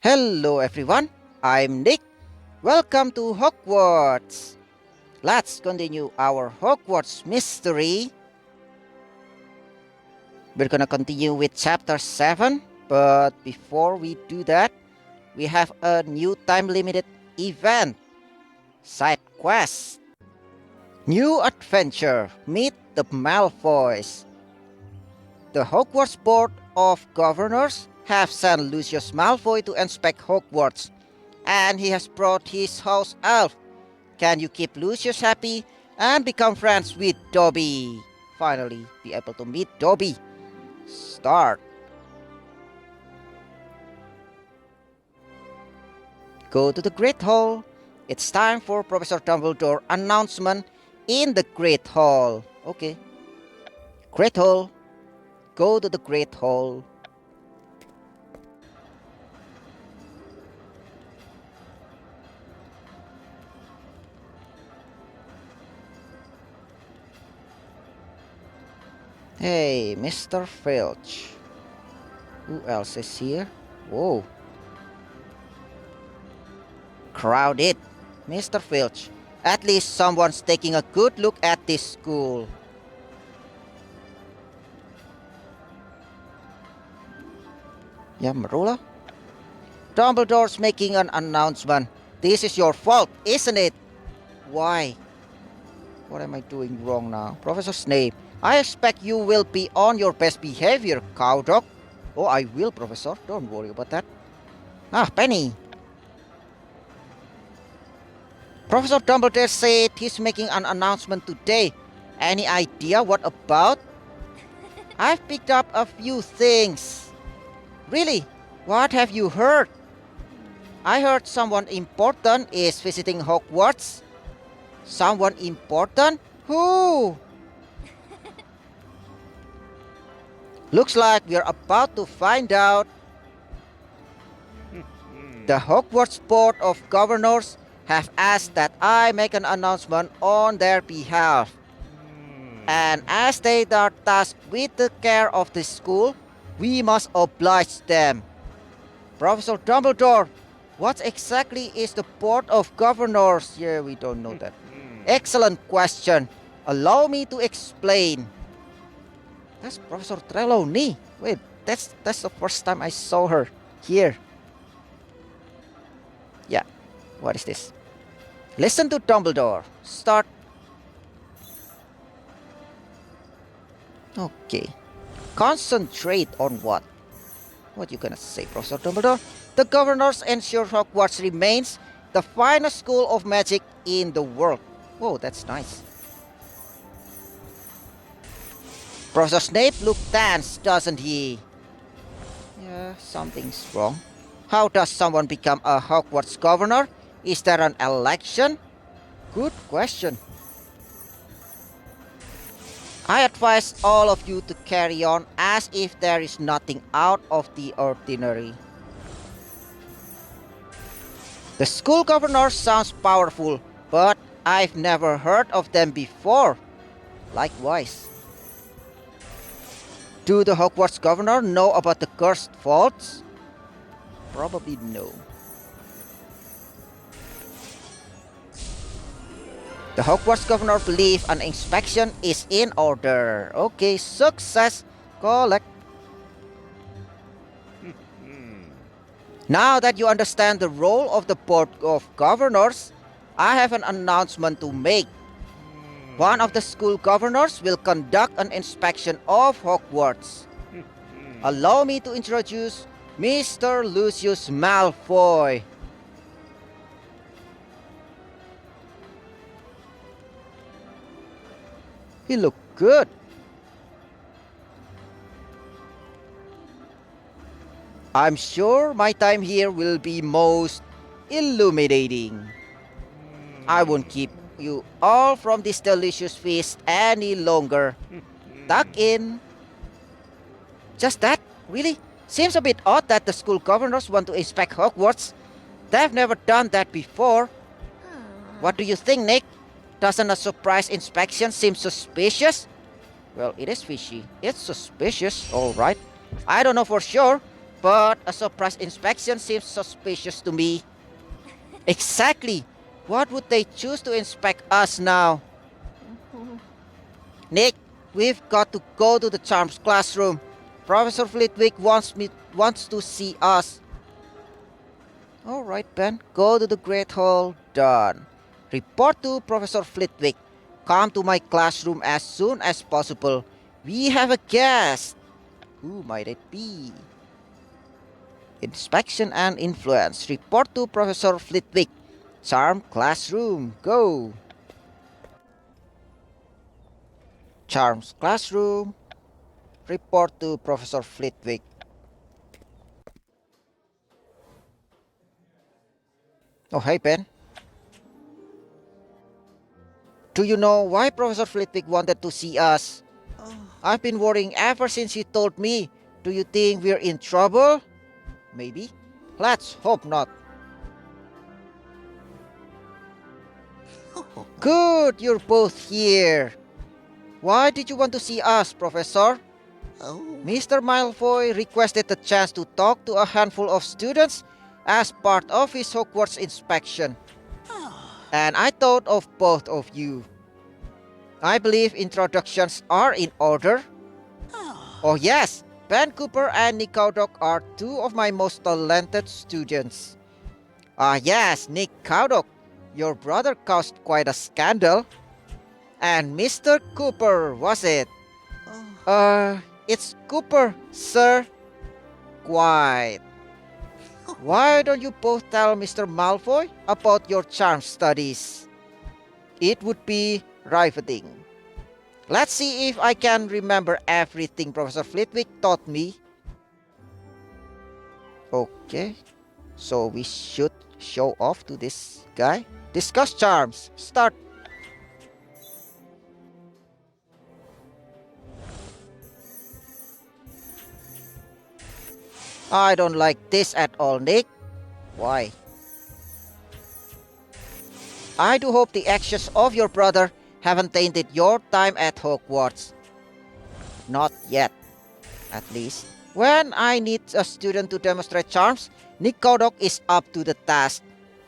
Hello everyone, I'm Nick. Welcome to Hogwarts. Let's continue our Hogwarts mystery. We're gonna continue with chapter 7, but before we do that, we have a new time limited event. Side quest. New adventure. Meet the Malfoys. The Hogwarts Board of Governors have sent Lucius Malfoy to inspect Hogwarts, and he has brought his house elf. Can you keep Lucius happy and become friends with Dobby? Finally, be able to meet Dobby. Start. Go to the Great Hall. It's time for Professor Dumbledore announcement in the Great Hall. Okay. Great Hall. Go to the Great Hall. Hey, Mr. Filch. Who else is here? Whoa. Crowded. Mr. Filch. At least someone's taking a good look at this school. Yeah, Marula? Dumbledore's making an announcement. This is your fault, isn't it? Why? What am I doing wrong now? Professor Snape, I expect you will be on your best behavior, cowdog. Oh, I will, Professor. Don't worry about that. Ah, Penny. Professor Dumbledore said he's making an announcement today. Any idea what about? I've picked up a few things. Really? What have you heard? I heard someone important is visiting Hogwarts. Someone important? Who? Looks like we're about to find out. The Hogwarts Board of Governors have asked that I make an announcement on their behalf. And as they are tasked with the care of the school, we must oblige them. Professor Dumbledore, what exactly is the Board of Governors? Yeah, we don't know that. Excellent question. Allow me to explain. That's Professor Trelawney. Wait, that's the first time I saw her here. Yeah, what is this? Listen to Dumbledore. Start. Okay. Concentrate on what? What you gonna say, Professor Dumbledore? The governors ensure Hogwarts remains the finest school of magic in the world. Whoa, that's nice. Professor Snape looked tense, doesn't he? Yeah, something's wrong. How does someone become a Hogwarts governor? Is there an election? Good question. I advise all of you to carry on as if there is nothing out of the ordinary. The school governor sounds powerful, but I've never heard of them before. Likewise. Do the Hogwarts governor know about the cursed vaults? Probably no. The Hogwarts governor believes an inspection is in order. Okay, success. Collect. Now that you understand the role of the Board of Governors, I have an announcement to make. One of the school governors will conduct an inspection of Hogwarts. Allow me to introduce Mr. Lucius Malfoy. He looked good. I'm sure my time here will be most illuminating. I won't keep you all from this delicious feast any longer. Tuck in. Just that? Really? Seems a bit odd that the school governors want to inspect Hogwarts. They've never done that before. What do you think, Nick? Doesn't a surprise inspection seem suspicious? Well, it is fishy. It's suspicious, alright. I don't know for sure, But a surprise inspection seems suspicious to me. Exactly. What would they choose to inspect us now? Nick, we've got to go to the charms classroom. Professor Flitwick wants to see us. Alright, Ben. Go to the Great Hall. Done. Report to Professor Flitwick. Come to my classroom as soon as possible. We have a guest. Who might it be? Inspection and influence. Report to Professor Flitwick. Charm classroom. Go. Charms classroom. Report to Professor Flitwick. Oh, hey, Ben. Do you know why Professor Flitwick wanted to see us? I've been worrying ever since he told me. Do you think we're in trouble? Maybe. Let's hope not. Good, you're both here. Why did you want to see us, Professor? Mr. Malfoy requested a chance to talk to a handful of students as part of his Hogwarts inspection. And I thought of both of you. I believe introductions are in order. Oh yes, Ben Cooper and Nick Cowdock are two of my most talented students. Ah yes, Nick Cowdock, your brother caused quite a scandal. And Mr. Cooper, was it? It's Cooper, sir. Quite. Why don't you both tell Mr. Malfoy about your charm studies? It would be riveting. Let's see if I can remember everything Professor Flitwick taught me. Okay, so we should show off to this guy. Discuss charms. Start. I don't like this at all, Nick. Why? I do hope the actions of your brother haven't tainted your time at Hogwarts. Not yet, at least. When I need a student to demonstrate charms, Nick Cowdock is up to the task.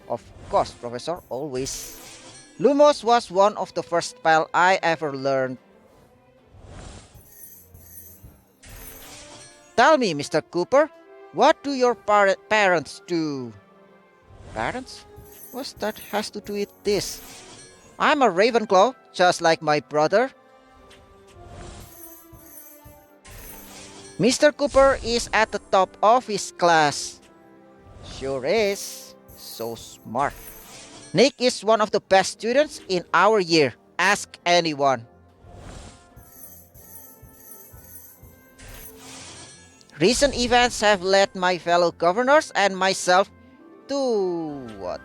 Of course, Professor, always. Lumos was one of the first spell I ever learned. Tell me, Mr. Cooper, what do your parents do? Parents? What that has to do with this? I'm a Ravenclaw, just like my brother. Mr. Cooper is at the top of his class. Sure is. So smart. Nick is one of the best students in our year. Ask anyone. Recent events have led my fellow governors and myself to what?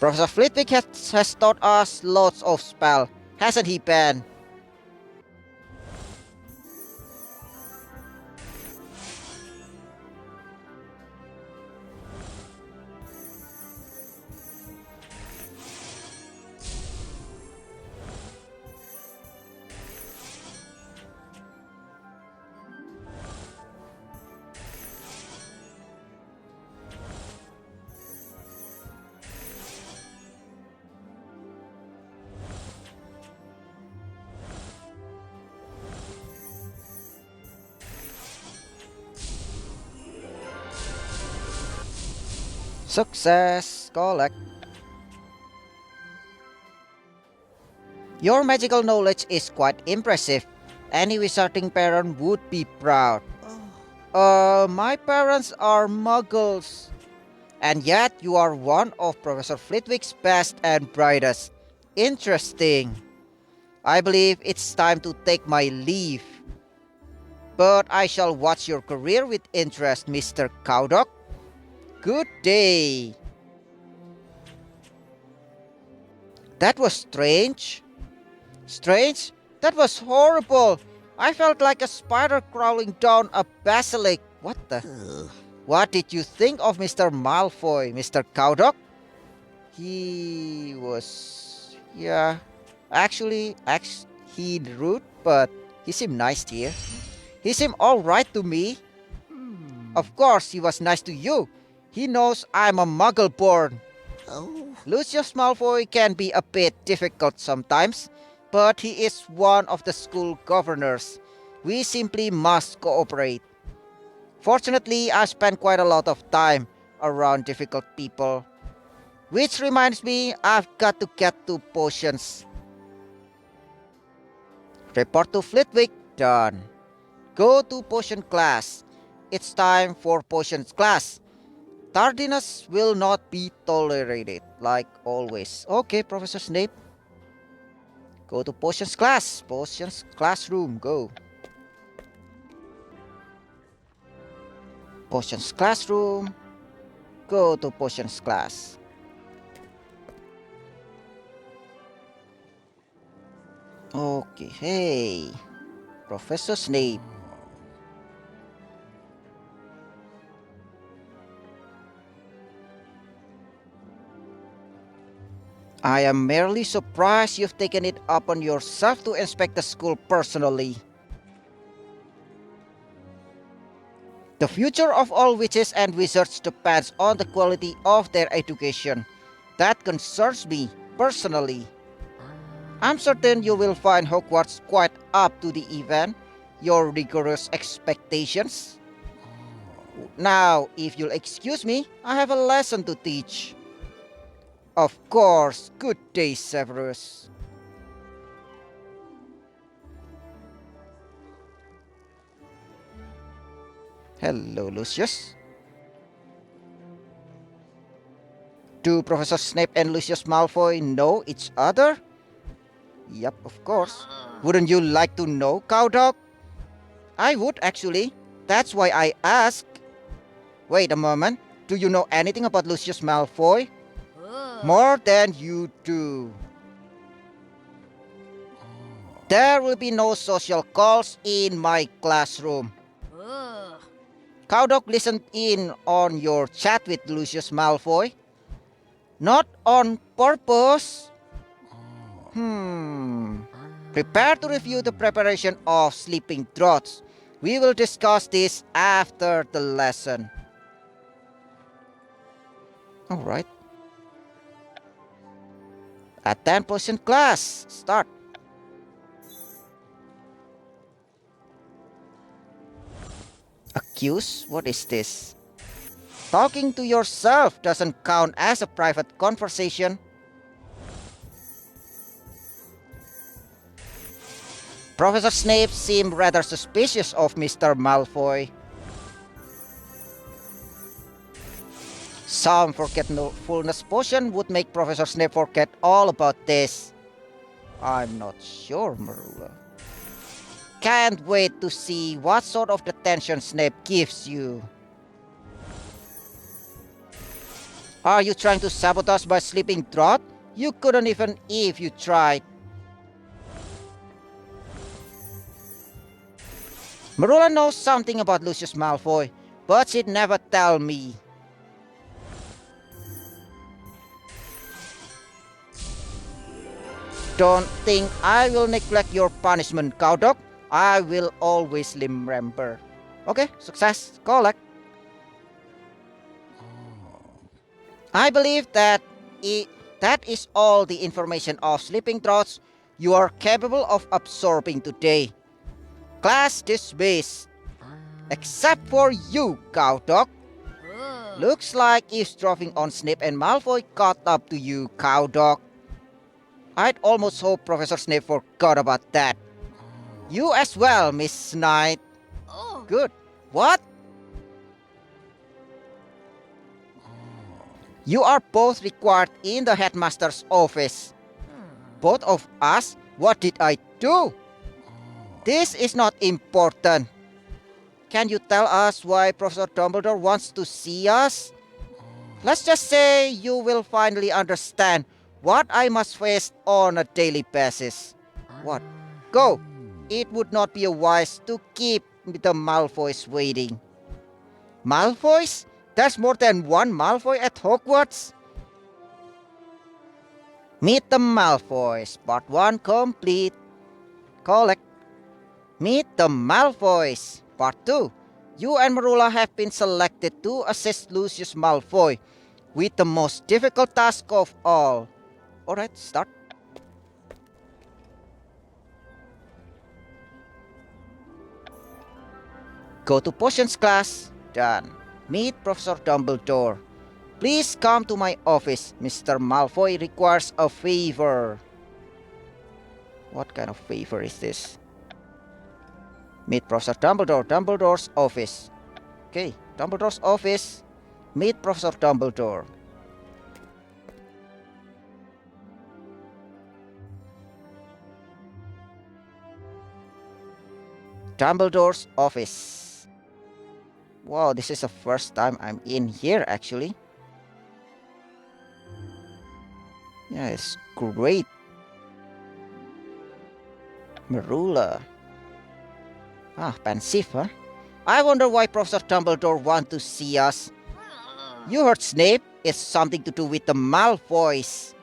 Professor Flitwick has taught us lots of spell, hasn't he, Ben? Success! Collect. Your magical knowledge is quite impressive. Any wizarding parent would be proud. My parents are muggles. And yet you are one of Professor Flitwick's best and brightest. Interesting. I believe it's time to take my leave. But I shall watch your career with interest, Mr. Cowdock. Good day. That was strange. Strange? That was horrible. I felt like a spider crawling down a basilisk. What the? What did you think of Mr. Malfoy, Mr. Cowdock? He was... yeah. Actually, he rude, but he seemed nice here. He seemed alright to me. Of course, he was nice to you. He knows I'm a muggle born. Lucius Malfoy can be a bit difficult sometimes, but he is one of the school governors. We simply must cooperate. Fortunately, I spend quite a lot of time around difficult people. Which reminds me, I've got to get to potions. Report to Flitwick, done. Go to potion class. It's time for potions class. Tardiness will not be tolerated, like always. Okay, Professor Snape. Go to potions class. Potions classroom, go. Potions classroom. Go to potions class. Okay, hey. Professor Snape. I am merely surprised you've taken it upon yourself to inspect the school personally. The future of all witches and wizards depends on the quality of their education. That concerns me, personally. I'm certain you will find Hogwarts quite up to the event, your rigorous expectations. Now, if you'll excuse me, I have a lesson to teach. Of course, good day, Severus. Hello, Lucius. Do Professor Snape and Lucius Malfoy know each other? Yep, of course. Wouldn't you like to know, Cowdog? I would actually. That's why I asked. Wait a moment. Do you know anything about Lucius Malfoy? More than you do. There will be no social calls in my classroom. Cowdog listened in on your chat with Lucius Malfoy. Not on purpose. Prepare to review the preparation of sleeping draughts. We will discuss this after the lesson. Alright. Attend potion class. Start. Accuse? What is this? Talking to yourself doesn't count as a private conversation. Professor Snape seemed rather suspicious of Mr. Malfoy. Some forgetfulness potion would make Professor Snape forget all about this. I'm not sure, Marula. Can't wait to see what sort of detention Snape gives you. Are you trying to sabotage my sleeping draught? You couldn't even if you tried. Marula knows something about Lucius Malfoy, but she'd never tell me. Don't think I will neglect your punishment, Cowdog. I will always remember. Okay, success. Collect. I believe that that is all the information of sleeping draughts you are capable of absorbing today. Class dismissed. Except for you, Cowdog. Looks like eavesdropping on Snape and Malfoy caught up to you, Cowdog. I'd almost hope Professor Snape forgot about that. You as well, Miss Knight. Good. What? You are both required in the headmaster's office. Both of us? What did I do? This is not important. Can you tell us why Professor Dumbledore wants to see us? Let's just say you will finally understand what I must face on a daily basis. What? Go! It would not be wise to keep the Malfoys waiting. Malfoys? There's more than one Malfoy at Hogwarts? Meet the Malfoys, part 1 complete. Collect. Meet the Malfoys. Part 2. You and Marula have been selected to assist Lucius Malfoy with the most difficult task of all. Alright, start. Go to potions class. Done. Meet Professor Dumbledore. Please come to my office. Mr. Malfoy requires a favor. What kind of favor is this? Meet Professor Dumbledore. Dumbledore's office. Okay, Dumbledore's office. Meet Professor Dumbledore. Dumbledore's office. Wow, this is the first time I'm in here actually. Yeah, it's great. Marula. Ah, pensive, huh? I wonder why Professor Dumbledore wants to see us. You heard Snape? It's something to do with the Malfoys.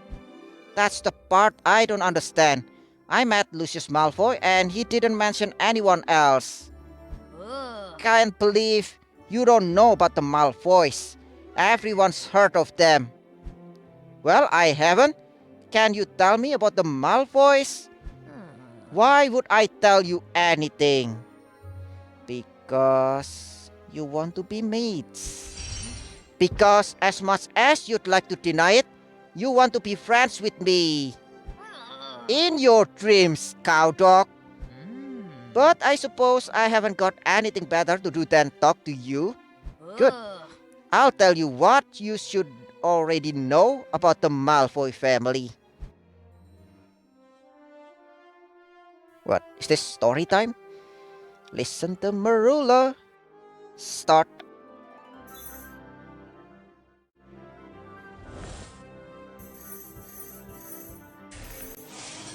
That's the part I don't understand. I met Lucius Malfoy and he didn't mention anyone else. Can't believe you don't know about the Malfoys. Everyone's heard of them. Well, I haven't. Can you tell me about the Malfoys? Why would I tell you anything? Because you want to be mates. Because as much as you'd like to deny it, you want to be friends with me. In your dreams, cowdog. But I suppose I haven't got anything better to do than talk to you. Good. I'll tell you what you should already know about the Malfoy family. What? Is this story time? Listen to Marula. Start.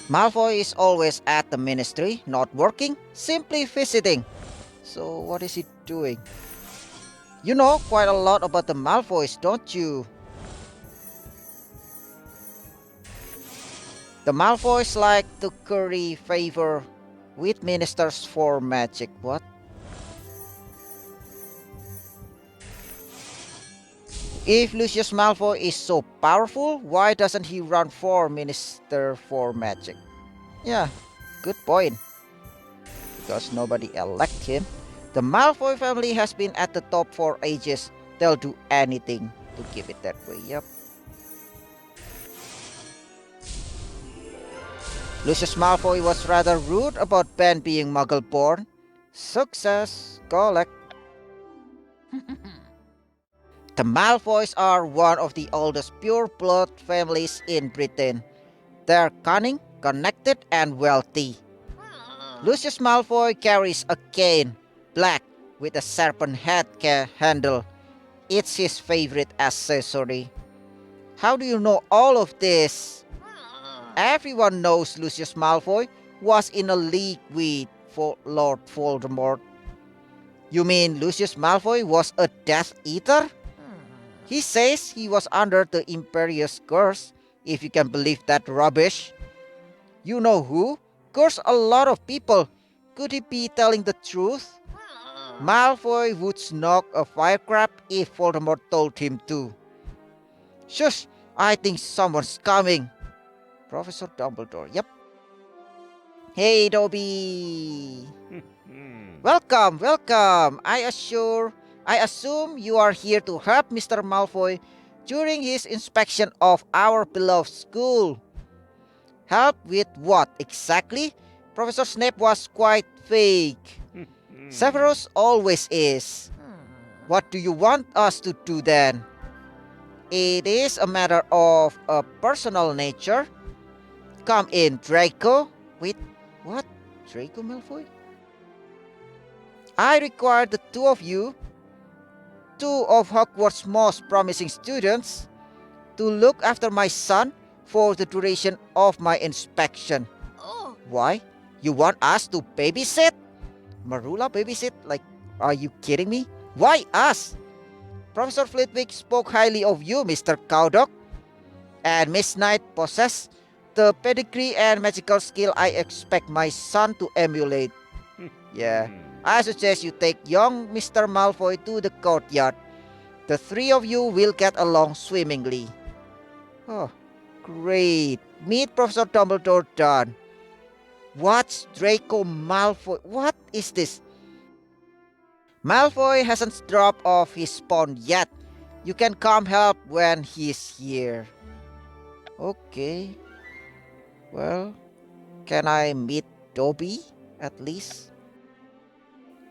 Malfoy is always at the ministry, not working, simply visiting. So what is he doing? You know quite a lot about the Malfoys, don't you? The Malfoys like to curry favor with ministers for magic. What? If Lucius Malfoy is so powerful, why doesn't he run for Minister for Magic? Yeah, good point. Because nobody elect him. The Malfoy family has been at the top for ages. They'll do anything to keep it that way. Yep. Lucius Malfoy was rather rude about Ben being Muggle-born. Success. Collect. The Malfoys are one of the oldest pure-blood families in Britain. They're cunning, connected, and wealthy. Lucius Malfoy carries a cane, black, with a serpent head handle. It's his favorite accessory. How do you know all of this? Everyone knows Lucius Malfoy was in a league with Lord Voldemort. You mean Lucius Malfoy was a Death Eater? He says he was under the Imperious Curse, if you can believe that rubbish. You know who? Cursed a lot of people. Could he be telling the truth? Malfoy would snog a firecracker if Voldemort told him to. Shush! I think someone's coming. Professor Dumbledore, yep. Hey, Dobby! Welcome, welcome! I assume you are here to help Mr. Malfoy during his inspection of our beloved school. Help with what exactly? Professor Snape was quite vague. Severus always is. What do you want us to do then? It is a matter of a personal nature. Come in, Draco. Wait, what? Draco Malfoy? I require the two of you, two of Hogwarts' most promising students, to look after my son for the duration of my inspection. Why? You want us to babysit? Marula babysit? Like, are you kidding me? Why us? Professor Flitwick spoke highly of you, Mr. Cowdog. And Miss Knight possesses the pedigree and magical skill I expect my son to emulate. Yeah. I suggest you take young Mr. Malfoy to the courtyard. The three of you will get along swimmingly. Oh, great. Meet Professor Dumbledore done. What's Draco Malfoy? What is this? Malfoy hasn't dropped off his spawn yet. You can come help when he's here. Okay. Well, can I meet Dobby at least?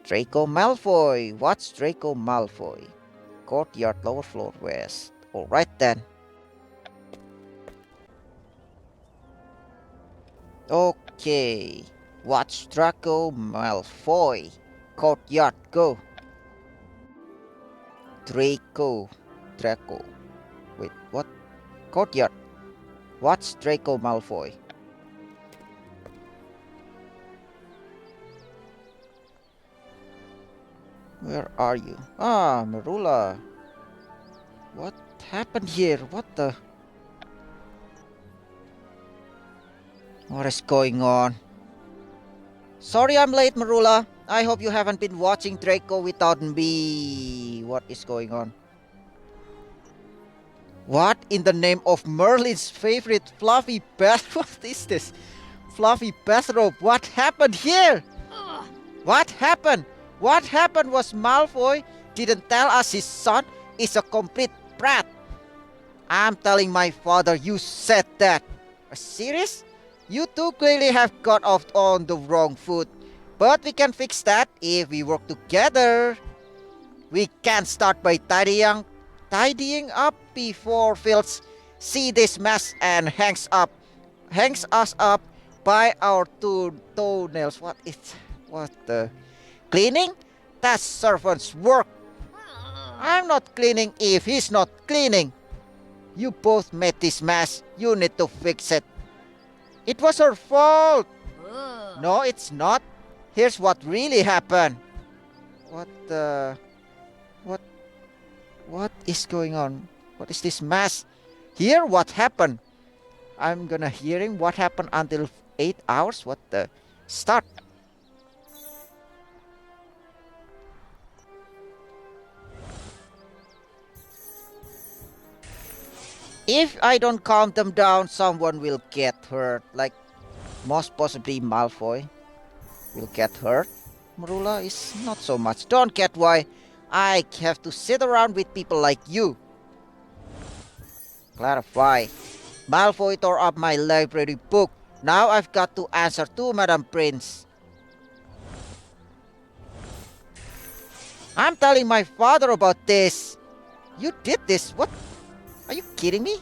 Draco Malfoy. What's Draco Malfoy? Courtyard, lower floor west. Alright then. Okay. What's Draco Malfoy? Courtyard, go. Draco. Wait, what? Courtyard. What's Draco Malfoy? Where are you? Ah, Marula. What happened here? What the? What is going on? Sorry I'm late, Marula. I hope you haven't been watching Draco without me. What is going on? What in the name of Merlin's favorite fluffy bath? What is this? Fluffy bathrobe. What happened here? What happened? What happened was Malfoy didn't tell us his son is a complete brat. I'm telling my father you said that. Serious? You two clearly have got off on the wrong foot. But we can fix that if we work together. We can start by tidying up before Fields see this mess and hangs us up by our toenails. What the cleaning? That's servant's work. I'm not cleaning if he's not cleaning. You both made this mess. You need to fix it. It was her fault. No, it's not. Here's what really happened. What the... What is going on? What is this mess? Here, what happened? I'm gonna hearing what happened until 8 hours. What the... Start. If I don't calm them down, someone will get hurt. Like, most possibly Malfoy will get hurt. Marula is not so much. Don't get why I have to sit around with people like you. Clarify. Malfoy tore up my library book. Now I've got to answer to Madam Prince. I'm telling my father about this. You did this? What? Are you kidding me?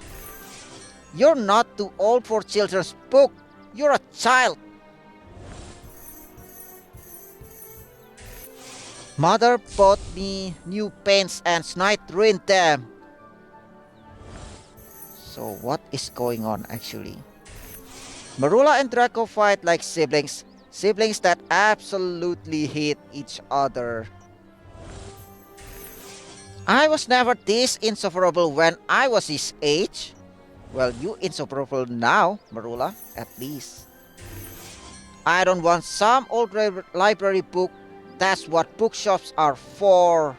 You're not too old for children's book. You're a child. Mother bought me new pens and Snipe ruined them. So what is going on actually? Marula and Draco fight like siblings. Siblings that absolutely hate each other. I was never this insufferable when I was his age. Well, you insufferable now, Marula, at least. I don't want some old library book. That's what bookshops are for.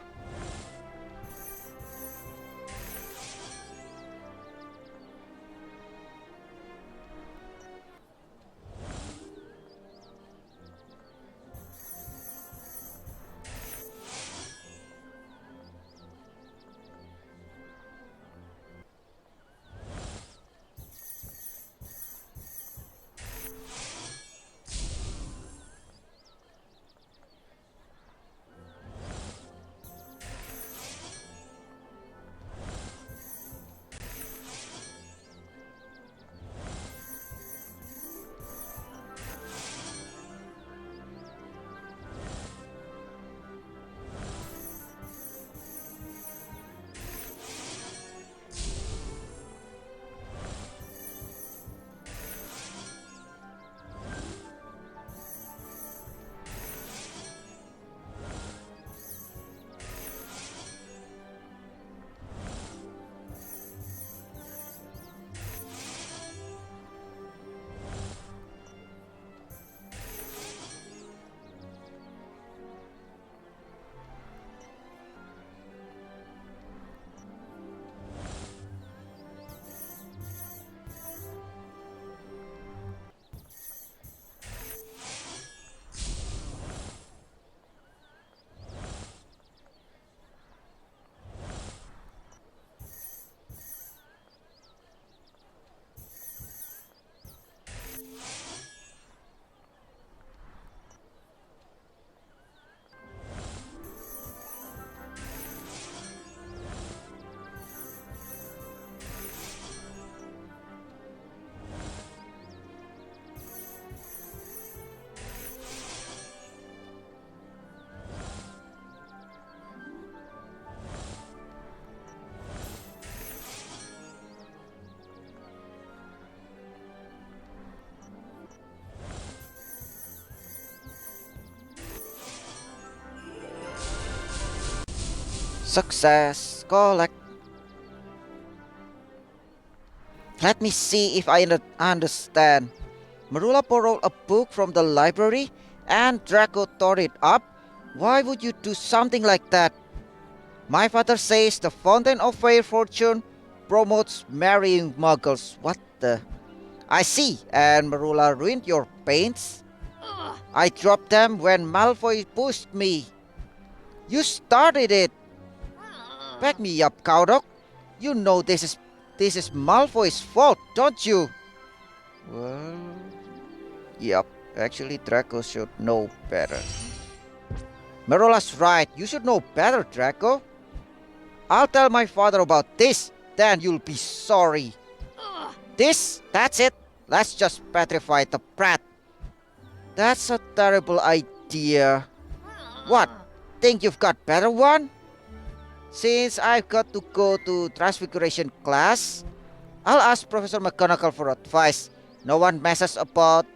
Success. Collect. Let me see if I understand. Marula borrowed a book from the library and Draco tore it up? Why would you do something like that? My father says the Fountain of Fair Fortune promotes marrying muggles. What the? I see, and Marula ruined your paints? I dropped them when Malfoy pushed me. You started it. Back me up, Cowdog. You know this is Malfoy's fault, don't you? Well, yep. Actually, Draco should know better. Marula's right. You should know better, Draco. I'll tell my father about this. Then you'll be sorry. That's it. Let's just petrify the brat. That's a terrible idea. What? Think you've got better one? Since I've got to go to Transfiguration class, I'll ask Professor McGonagall for advice. No one messes about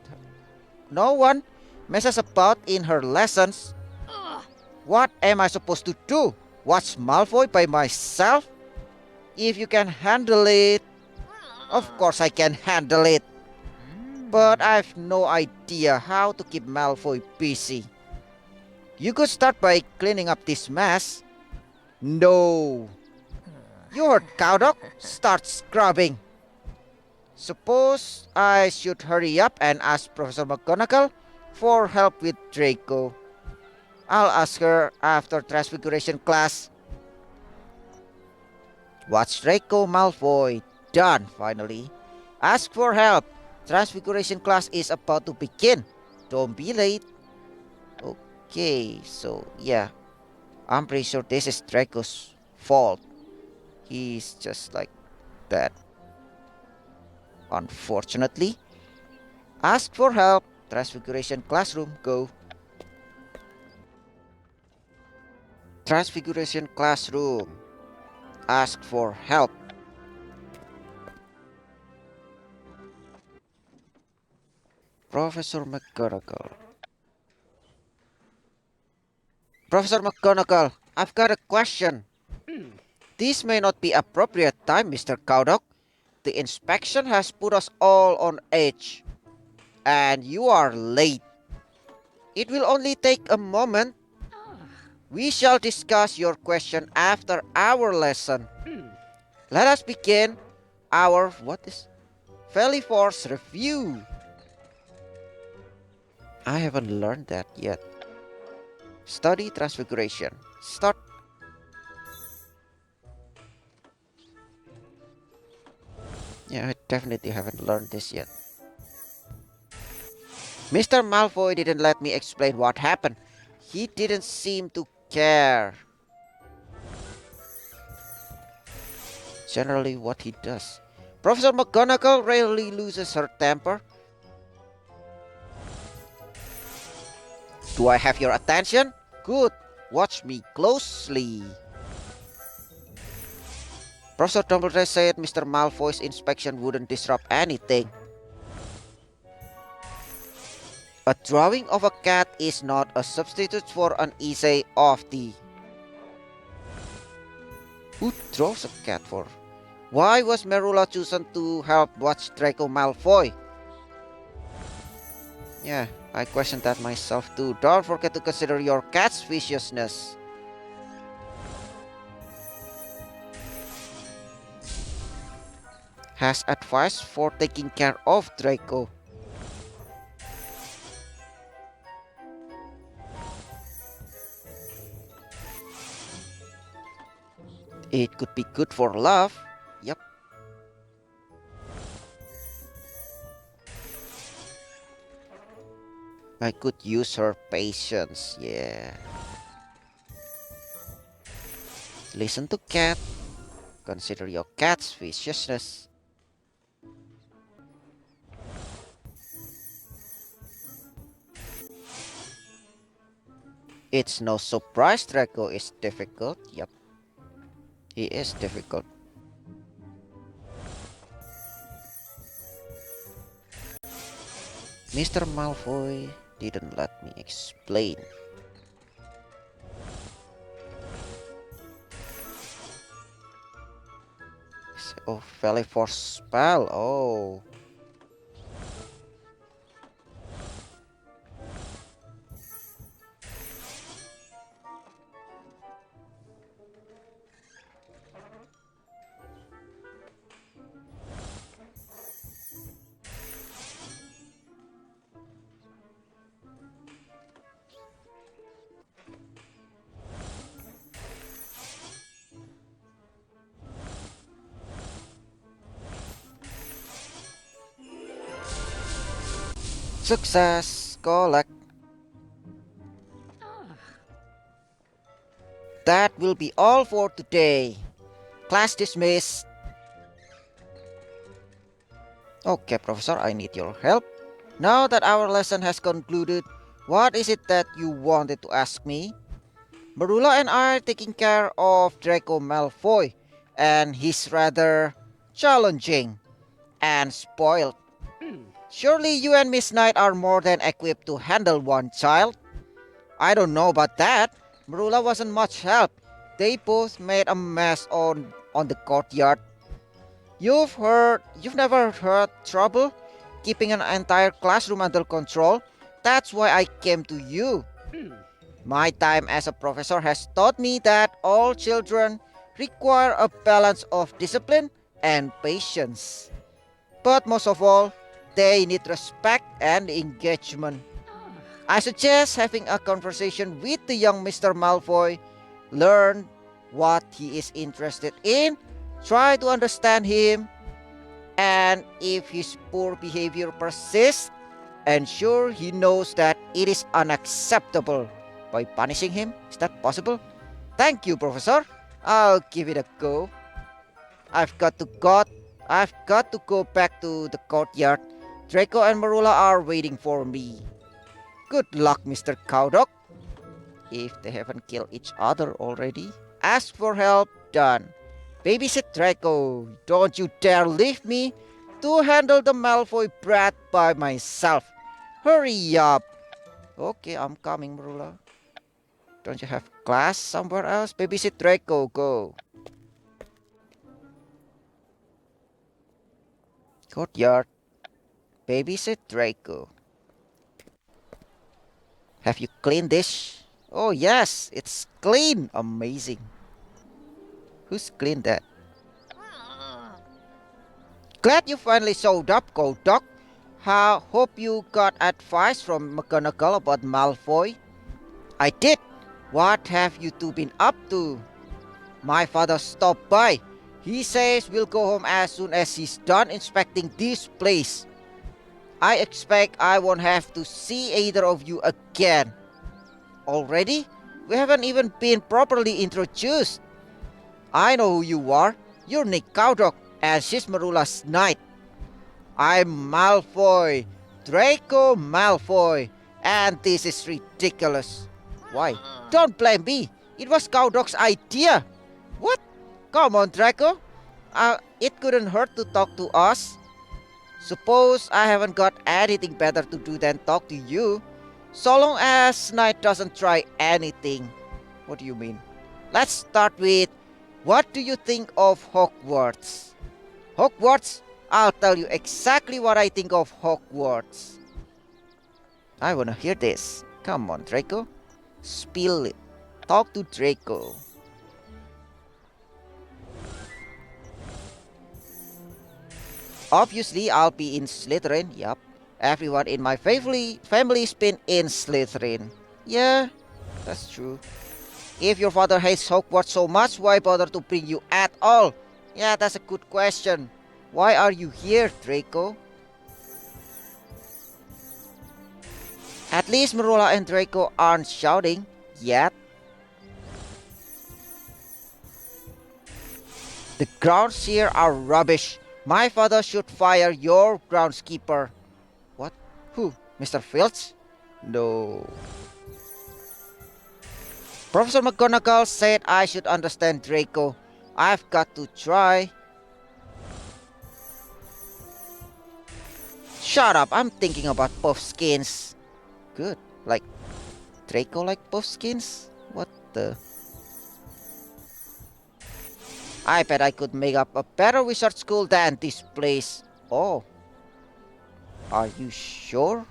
in her lessons. What am I supposed to do? Watch Malfoy by myself? If you can handle it. Of course I can handle it. But I've no idea how to keep Malfoy busy. You could start by cleaning up this mess. No. You heard, Cowdog. Start scrubbing. Suppose I should hurry up and ask Professor McGonagall for help with Draco. I'll ask her after Transfiguration class. Watch Draco Malfoy. Done, finally. Ask for help. Transfiguration class is about to begin. Don't be late. Okay, so yeah. I'm pretty sure this is Draco's fault. He's just like that. Unfortunately. Ask for help. Transfiguration classroom, go. Transfiguration classroom. Ask for help. Professor McGonagall. Professor McGonagall, I've got a question. This may not be appropriate time, Mr. Cowdog. The inspection has put us all on edge. And you are late. It will only take a moment. We shall discuss your question after our lesson. Let us begin our Feliforce review. I haven't learned that yet. Study Transfiguration. Start. Yeah, I definitely haven't learned this yet. Mr. Malfoy didn't let me explain what happened. He didn't seem to care. Generally what he does. Professor McGonagall rarely loses her temper. Do I have your attention? Good. Watch me closely. Professor Dumbledore said Mr. Malfoy's inspection wouldn't disrupt anything. A drawing of a cat is not a substitute for an essay of the... Who draws a cat for? Why was Marula chosen to help watch Draco Malfoy? Yeah, I questioned that myself too. Don't forget to consider your cat's viciousness. Has advice for taking care of Draco. It could be good for love. Yep. I could use her patience. Yeah. Listen to cat. Consider your cat's viciousness. It's no surprise Draco is difficult. Yep. He is difficult. Mr. Malfoy didn't let me explain. Oh, Valley Force spell. Oh. Success. Collect. That will be all for today. Class dismissed. Okay, Professor, I need your help. Now that our lesson has concluded, what is it that you wanted to ask me? Marula and I are taking care of Draco Malfoy, and he's rather challenging and spoiled. Surely you and Miss Knight are more than equipped to handle one child. I don't know about that. Marula wasn't much help. They both made a mess on the courtyard. You've never heard trouble keeping an entire classroom under control. That's why I came to you. My time as a professor has taught me that all children require a balance of discipline and patience. But most of all, they need respect and engagement. I suggest having a conversation with the young Mr. Malfoy, learn what he is interested in, try to understand him, and if his poor behavior persists, ensure he knows that it is unacceptable by punishing him. Is that possible? Thank you, Professor. I'll give it a go. I've got to go. I've got to go back to the courtyard. Draco and Marula are waiting for me. Good luck, Mr. Cowdog. If they haven't killed each other already. Ask for help, done. Babysit Draco. Don't you dare leave me to handle the Malfoy brat by myself. Hurry up. Okay, I'm coming, Marula. Don't you have class somewhere else? Babysit Draco, go. Courtyard. Babysit Draco. Have you cleaned this? Oh yes, it's clean. Amazing. Who's cleaned that? Glad you finally showed up, Cold Dog. Hope you got advice from McGonagall about Malfoy. I did. What have you two been up to? My father stopped by. He says we'll go home as soon as he's done inspecting this place. I expect I won't have to see either of you again. Already? We haven't even been properly introduced. I know who you are. You're Nick Cowdog, and she's Marula's knight. I'm Malfoy, Draco Malfoy, and this is ridiculous. Why? Don't blame me. It was Cowdog's idea. What? Come on, Draco. It couldn't hurt to talk to us. Suppose I haven't got anything better to do than talk to you. So long as Knight doesn't try anything. What do you mean? Let's start with, what do you think of Hogwarts? Hogwarts? I'll tell you exactly what I think of Hogwarts. I wanna hear this. Come on, Draco. Spill it. Talk to Draco. Obviously, I'll be in Slytherin. Yup. Everyone in my family's been in Slytherin. Yeah, that's true. If your father hates Hogwarts so much, why bother to bring you at all? Yeah, that's a good question. Why are you here, Draco? At least Marula and Draco aren't shouting yet. The grounds here are rubbish. My father should fire your groundskeeper. What? Who? Mr. Filch? No. Professor McGonagall said I should understand Draco. I've got to try. Shut up, I'm thinking about puffskins. Good. Like, Draco like puffskins? What the? I bet I could make up a better wizard school than this place. Oh, are you sure?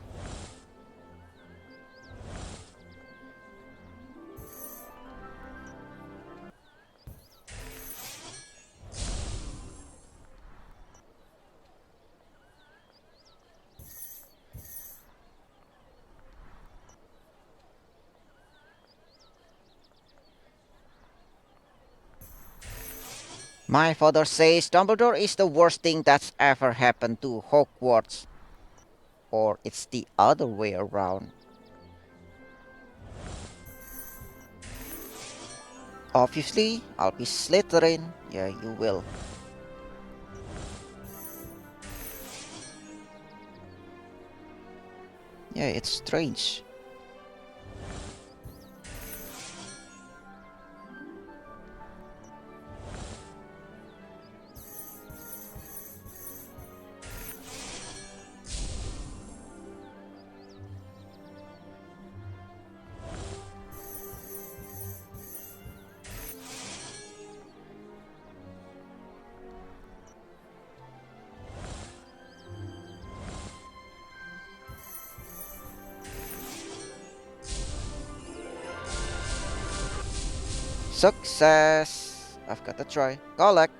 My father says Dumbledore is the worst thing that's ever happened to Hogwarts. Or it's the other way around. Obviously, I'll be Slytherin. Yeah, you will. Yeah, it's strange. Success! I've got to try. Collect.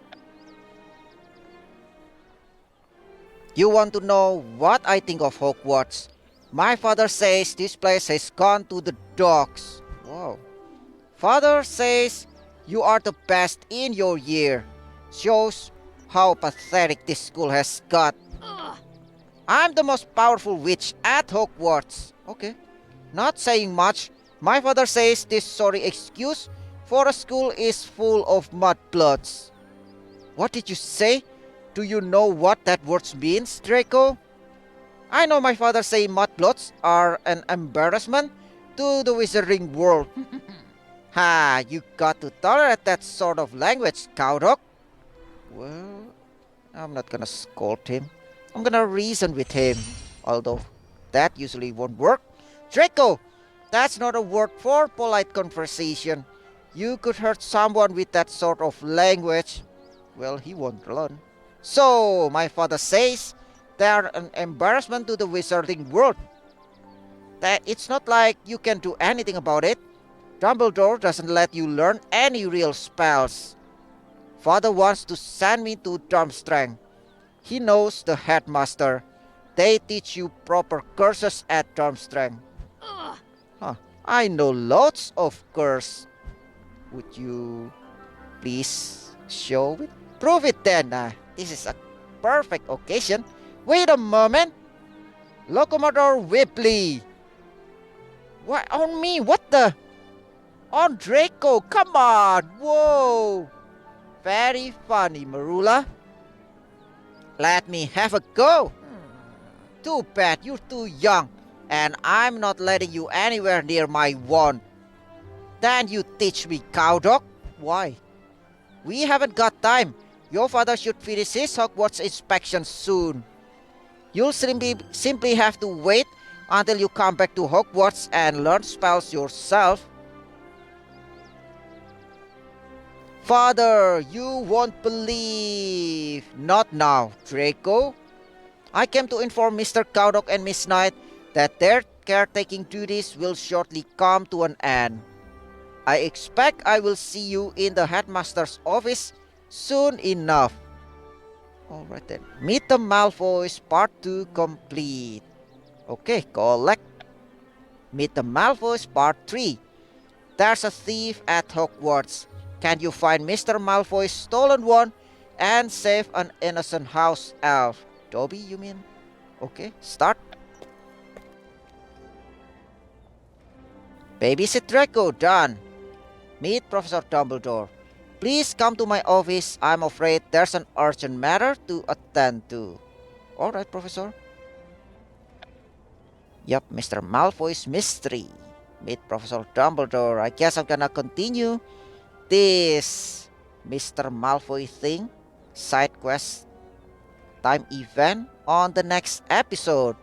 You want to know what I think of Hogwarts? My father says this place has gone to the dogs. Wow. Father says you are the best in your year. Shows how pathetic this school has got. I'm the most powerful witch at Hogwarts. Okay. Not saying much. My father says this sorry excuse for a school is full of mudbloods. What did you say? Do you know what that word means, Draco? I know my father say mudbloods are an embarrassment to the wizarding world. Ha, you got to tolerate that sort of language, cowdog. Well, I'm not gonna scold him. I'm gonna reason with him. Although, that usually won't work. Draco, that's not a word for polite conversation. You could hurt someone with that sort of language. Well, he won't learn. So, my father says they're an embarrassment to the wizarding world. That it's not like you can do anything about it. Dumbledore doesn't let you learn any real spells. Father wants to send me to Durmstrang. He knows the headmaster. They teach you proper curses at Durmstrang. Huh. I know lots of curse. Would you please show it? Prove it then. This is a perfect occasion. Wait a moment. Locomotor Whipley. What on me? What the? On Draco, come on. Whoa. Very funny, Marula. Let me have a go. Too bad you're too young, and I'm not letting you anywhere near my wand. Then you teach me, cowdog. Why? We haven't got time. Your father should finish his Hogwarts inspection soon. You'll simply have to wait until you come back to Hogwarts and learn spells yourself. Father, you won't believe. Not now, Draco. I came to inform Mr. Cowdog and Miss Knight that their caretaking duties will shortly come to an end. I expect I will see you in the headmaster's office soon enough. Alright then. Meet the Malfoys Part 2 complete. Okay, collect. Meet the Malfoys Part 3. There's a thief at Hogwarts. Can you find Mr. Malfoy's stolen one and save an innocent house elf? Dobby, you mean? Okay, start. Babysit Draco, done. Meet Professor Dumbledore. Please come to my office. I'm afraid there's an urgent matter to attend to. Alright, Professor. Yup, Mr. Malfoy's mystery. Meet Professor Dumbledore. I guess I'm gonna continue this Mr. Malfoy thing, side quest, time event on the next episode.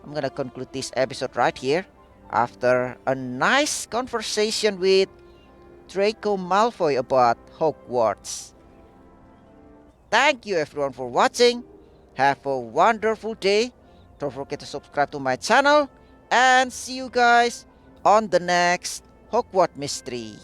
I'm gonna conclude this episode right here after a nice conversation with Draco Malfoy about Hogwarts. Thank you everyone for watching. Have a wonderful day. Don't forget to subscribe to my channel. And see you guys on the next Hogwarts mystery.